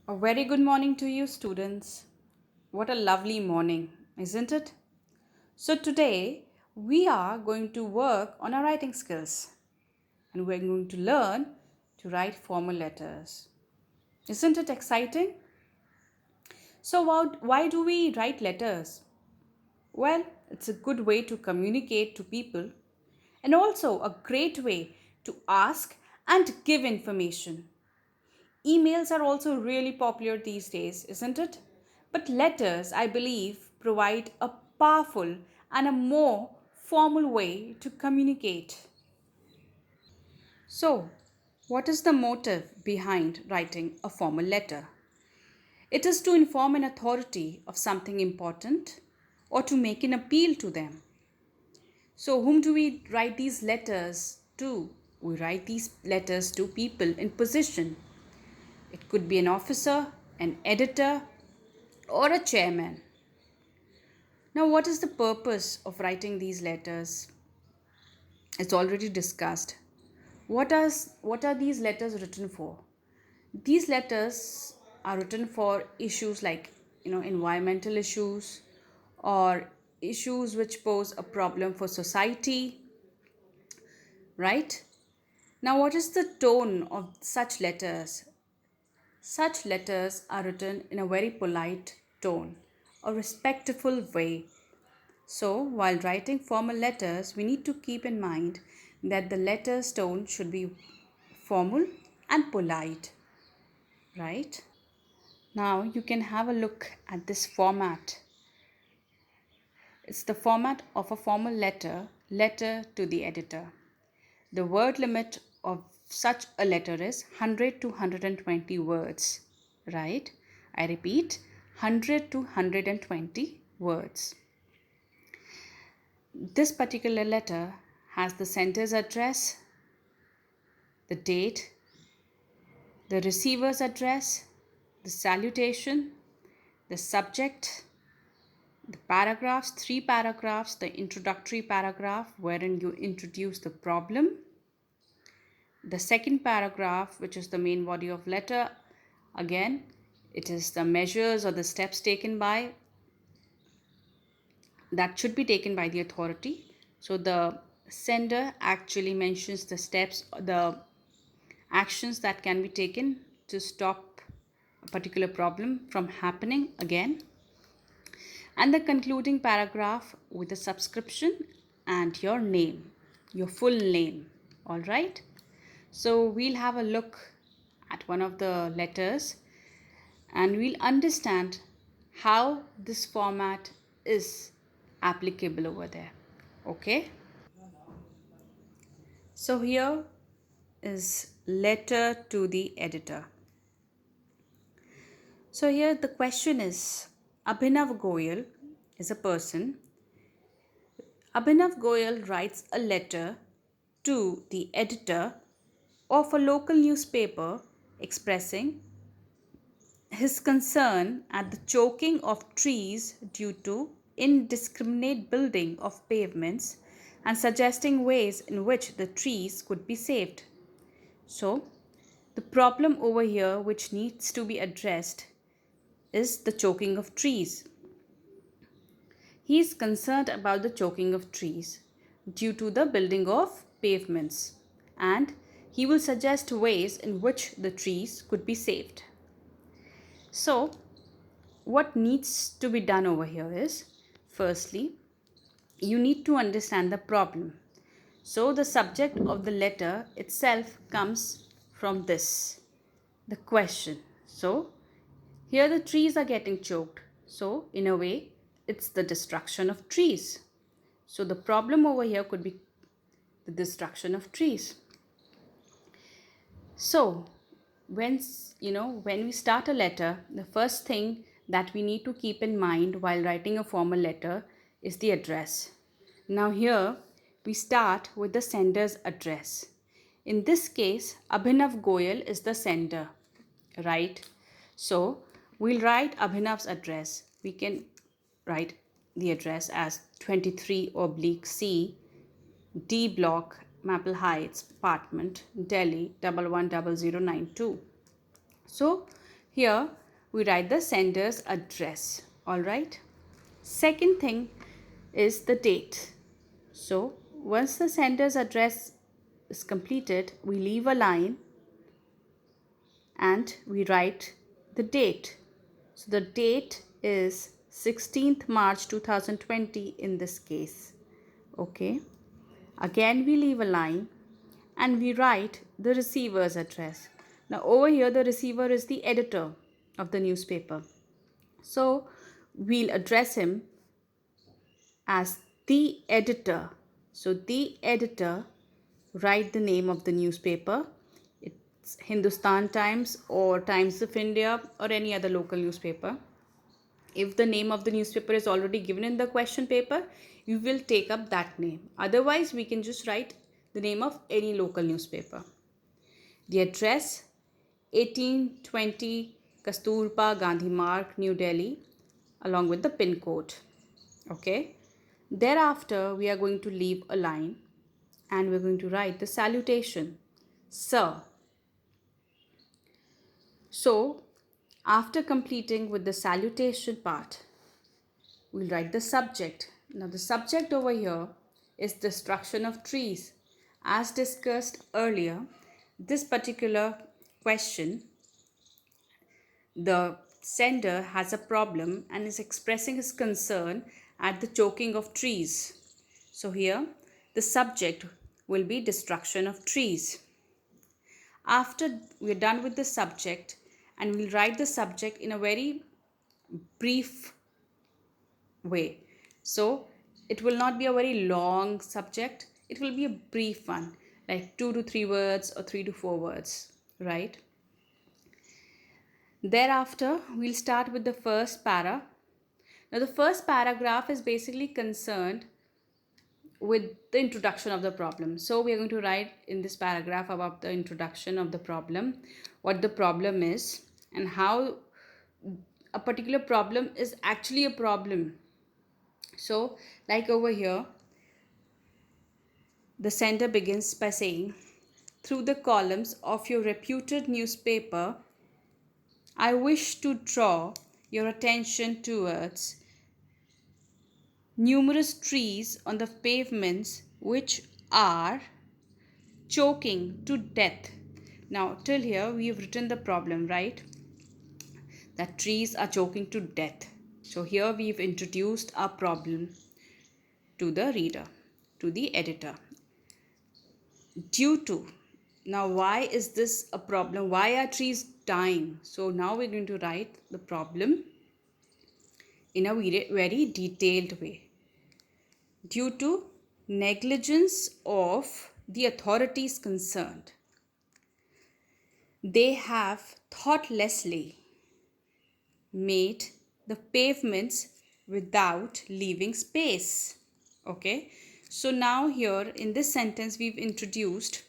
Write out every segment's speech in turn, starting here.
A very good morning to you, students. What a lovely morning, isn't it? So, today we are going to work on our writing skills and we're going to learn to write formal letters. Isn't it exciting? So, why do we write letters? Well, it's a good way to communicate to people and also a great way to ask and give information. Emails are also really popular these days, isn't it? But letters, I believe, provide a powerful and a more formal way to communicate. So, what is the motive behind writing a formal letter? It is to inform an authority of something important or to make an appeal to them. So, whom do we write these letters to? We write these letters to people in position. It could be an officer, an editor, or a chairman. Now, what is the purpose of writing these letters? It's already discussed. What are these letters written for? These letters are written for issues like environmental issues or issues which pose a problem for society, right? Now, what is the tone of such letters? Such letters are written in a very polite tone, a respectful way. So, while writing formal letters, we need to keep in mind that the letter's tone should be formal and polite, right? Now, you can have a look at this format. It's the format of a formal letter to the editor. The word limit of such a letter is 100 to 120 words, right? I repeat, 100 to 120 words. This particular letter has the sender's address, the date, the receiver's address, the salutation, the subject, the paragraphs, three paragraphs, the introductory paragraph wherein you introduce the problem, the second paragraph, which is the main body of letter, again, it is the measures or the steps taken by that should be taken by the authority. So the sender actually mentions the steps, the actions that can be taken to stop a particular problem from happening again, and the concluding paragraph with the subscription and your name, your full name. All right. So we'll have a look at one of the letters and we'll understand how this format is applicable over there. Okay. So here is letter to the editor. So here the question is Abhinav Goyal is a person. Abhinav Goyal writes a letter to the editor of a local newspaper expressing his concern at the choking of trees due to indiscriminate building of pavements and suggesting ways in which the trees could be saved. So, the problem over here which needs to be addressed is the choking of trees. He is concerned about the choking of trees due to the building of pavements and he will suggest ways in which the trees could be saved. So, what needs to be done over here is firstly, you need to understand the problem. So, the subject of the letter itself comes from this the question. So, here the trees are getting choked. So, in a way, it's the destruction of trees. So, the problem over here could be the destruction of trees. So, when we start a letter, the first thing that we need to keep in mind while writing a formal letter is the address. Now, here we start with the sender's address. In this case, Abhinav Goyal is the sender, right? So, we'll write Abhinav's address. We can write the address as 23 oblique C D Block, Maple Heights, apartment, Delhi 110092. So Here we write the sender's address. All right. Second thing is the date. So once the sender's address is completed, we leave a line and we write the date. So the date is 16th March 2020 in this case. Okay. Again we leave a line and we write the receiver's address. Now over here the receiver is the editor of the newspaper. So we'll address him as the editor. So the editor, write the name of the newspaper. It's Hindustan Times or Times of India or any other local newspaper. If the name of the newspaper is already given in the question paper, you will take up that name. Otherwise, we can just write the name of any local newspaper. The address 1820 Kasturba Gandhi Marg, New Delhi, along with the pin code. Okay. Thereafter, we are going to leave a line and we're going to write the salutation, Sir. So, after completing with the salutation part, we'll write the subject. Now, the subject over here is destruction of trees. As discussed earlier, this particular question, the sender has a problem and is expressing his concern at the choking of trees. So here the subject will be destruction of trees. After we are done with the subject, and we'll write the subject in a very brief way. So it will not be a very long subject, it will be a brief one, like 2 to 3 words or 3 to 4 words, right? Thereafter, we'll start with the first para. Now, the first paragraph is basically concerned with the introduction of the problem. So, we are going to write in this paragraph about the introduction of the problem, what the problem is, and how a particular problem is actually a problem. So, like over here, the sender begins by saying, through the columns of your reputed newspaper, I wish to draw your attention towards numerous trees on the pavements which are choking to death. Now, till here we have written the problem, right? That trees are choking to death. So, here we've introduced our problem to the reader, to the editor. Due to, now why is this a problem? Why are trees dying? So, now we're going to write the problem in a very detailed way. Due to negligence of the authorities concerned, they have thoughtlessly made the pavements without leaving space. Okay, so now here in this sentence we've introduced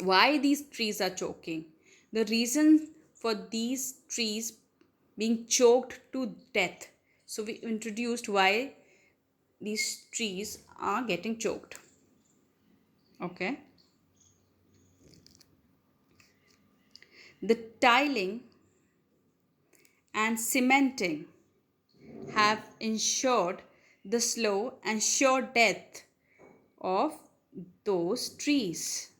why these trees are choking, the reason for these trees being choked to death. So we introduced why these trees are getting choked. Okay. The tiling and cementing have ensured the slow and sure death of those trees.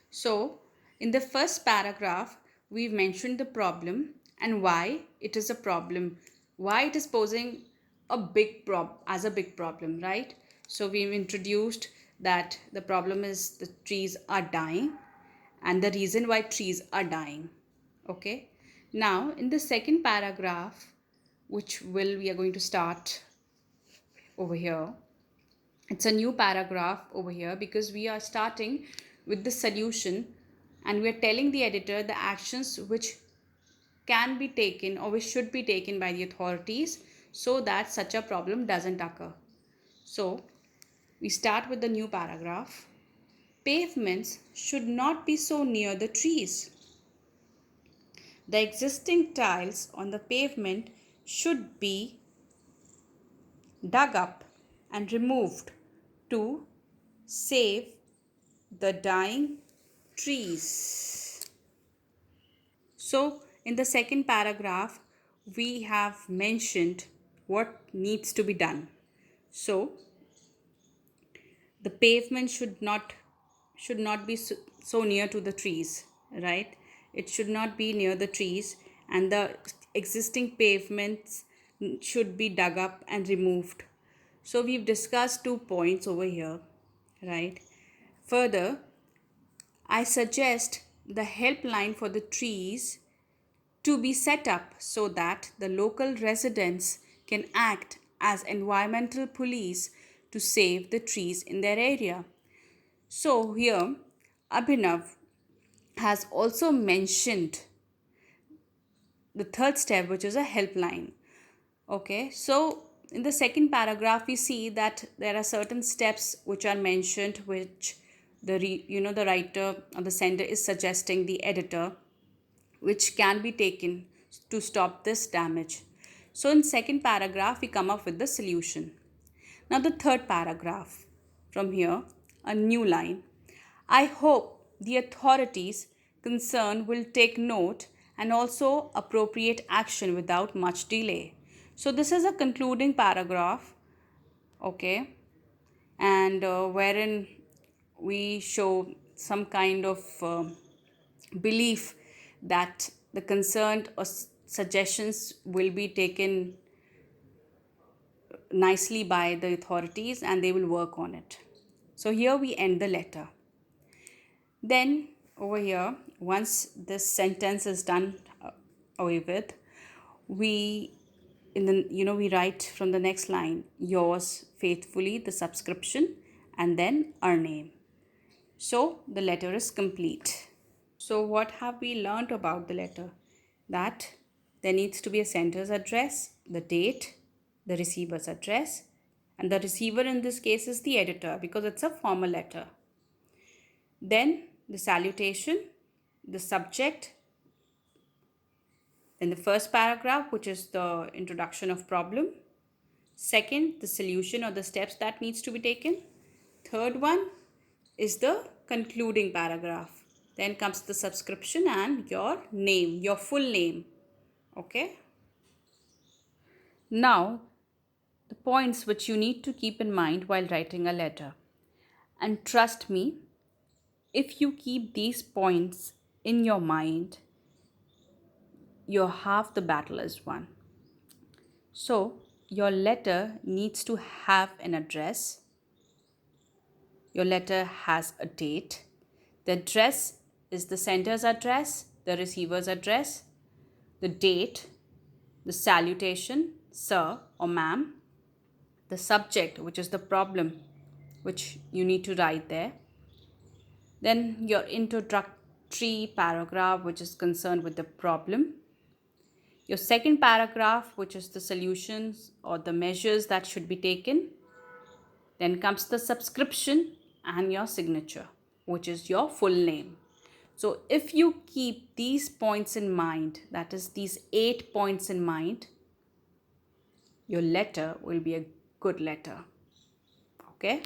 So, in the first paragraph, we've mentioned the problem and why it is a problem, why it is posing a big problem, right? So, we've introduced that the problem is the trees are dying and the reason why trees are dying. Okay. Now, in the second paragraph, which we are going to start over here, it's a new paragraph over here because we are starting with the solution and we are telling the editor the actions which can be taken or which should be taken by the authorities so that such a problem doesn't occur. So, we start with the new paragraph. Pavements should not be so near the trees. The existing tiles on the pavement should be dug up and removed to save the dying trees. So, in the second paragraph, we have mentioned what needs to be done. So, the pavement should not be so near to the trees, right? It should not be near the trees, and the existing pavements should be dug up and removed. So we've discussed 2 points over here, right? Further, I suggest the helpline for the trees to be set up so that the local residents can act as environmental police to save the trees in their area. So, here Abhinav has also mentioned the third step, which is a helpline. Okay, so in the second paragraph, we see that there are certain steps which are mentioned, which the writer or the sender is suggesting the editor, which can be taken to stop this damage. So in second paragraph, we come up with the solution. Now the third paragraph, from here, a new line. I hope the authorities concerned will take note and also appropriate action without much delay. So this is a concluding paragraph, okay, and wherein we show some kind of belief that the concerned or suggestions will be taken nicely by the authorities and they will work on it. So here we end the letter. Then over here, once this sentence is done away with, we we write from the next line, yours faithfully, the subscription, and then our name. So the letter is complete. So what have we learned about the letter? That there needs to be a sender's address, the date, the receiver's address, and the receiver in this case is the editor because it's a formal letter. Then the salutation, the subject, then the first paragraph, which is the introduction of problem. Second, the solution or the steps that needs to be taken. Third one is the concluding paragraph. Then comes the subscription and your name, your full name. Okay. Now, the points which you need to keep in mind while writing a letter. And trust me, if you keep these points in your mind, your half the battle is won. So, your letter needs to have an address. Your letter has a date. The address is the sender's address, the receiver's address, the date, the salutation, sir or ma'am, the subject, which is the problem which you need to write there. Then your introductory paragraph, which is concerned with the problem. Your second paragraph, which is the solutions or the measures that should be taken. Then comes the subscription and your signature, which is your full name. So if you keep these points in mind, that is these 8 points in mind, your letter will be a good letter. Okay.